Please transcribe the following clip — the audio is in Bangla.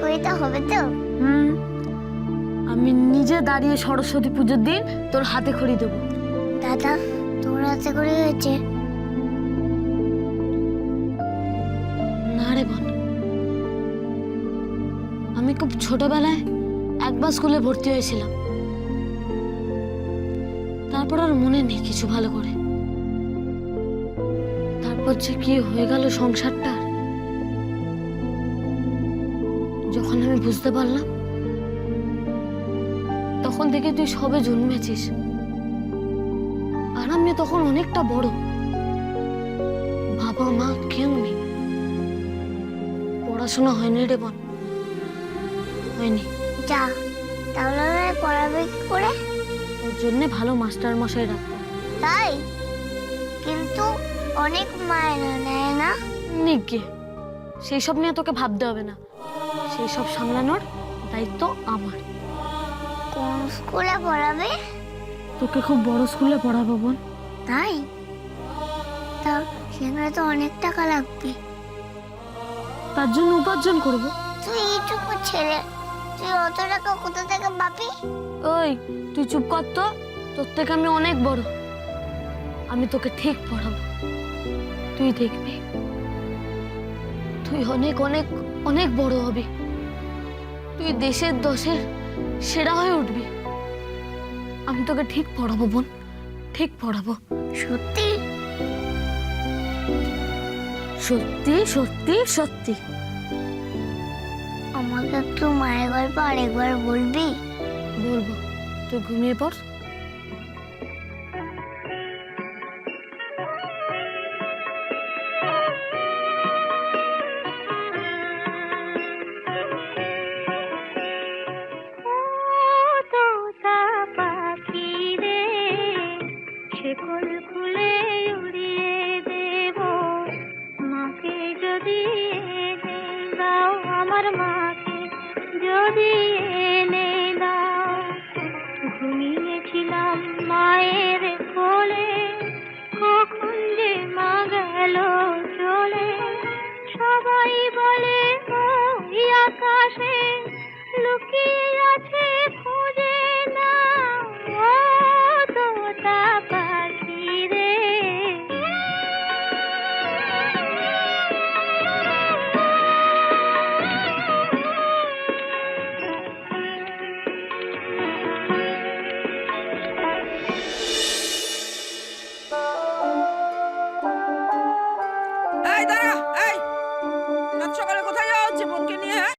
করিতে হবে তো? হুম, আমি নিজে দাঁড়িয়ে সরস্বতী পুজোর দিন তোর হাতে খড়ি দেবো। দাদা, তোর হাতে করে হয়েছে? না রে বোন, আমি খুব ছোটবেলায় একবার স্কুলে ভর্তি হয়েছিলাম, তারপর আর মনে নেই কিছু ভালো করে। তারপর যে কি হয়ে গেল সংসারটা, যখন আমি বুঝতে পারলাম তখন থেকে তুই সবে জন্মেছিস, আর আমি তখন অনেকটা বড়। বাবা মা কেউ নেই, পড়াশোনা হয়নি রে বোন, হয়নি। যা, তাহলে ওরা পড়াবে কি করে? ওর জন্য ভালো মাস্টার মশাই রাখবো। তাই? কিন্তু অনেক মায়না নেয় না? নিকে, সেই সব নিয়ে তোকে ভাবতে হবে না, সেই সব সামলানোর দায়িত্ব আমার। কোন স্কুলে পড়াবে? তোকে খুব বড় স্কুলে পড়াবো বোন। তাই? তা সেখানে তো অনেক টাকা লাগবে। তার জন্য উপার্জন করব। তুই এইটুকু ছেলে, তুই অত টাকা কোথা থেকে পাবি? ওই তুই চুপ কর তো, তোর থেকে আমি অনেক বড়, আমি তোকে ঠিক পড়াবো, তুই দেখবি তুই অনেক অনেক অনেক বড় হবি, তুই দেশের দশের সেরা হয়ে উঠবি। আমি তোকে ঠিক পড়াবো বোন, ঠিক পড়াবো। সত্যি? সত্যি সত্যি সত্যি। আমাকে একটু মায়ের গল্প আরেকবার বলবি? বলবো, তুই ঘুমিয়ে পড়। শেকল খুলে উড়িয়ে দেব, মাকে যদি এনে দাও, আমার মাকে যদি এনে দাও। ঘুমিয়েছিলাম মায়ের কোলে, কখন যে মা গেল চলে। সবাই বলে ওই আকাশে লুকিয়ে আছে, খুঁজে না ও তোতা পাখি রে। এই দাঁড়া, এই রাত সকালে কোথায় যাওয়া হচ্ছে বোনকে নিয়ে? হ্যাঁ,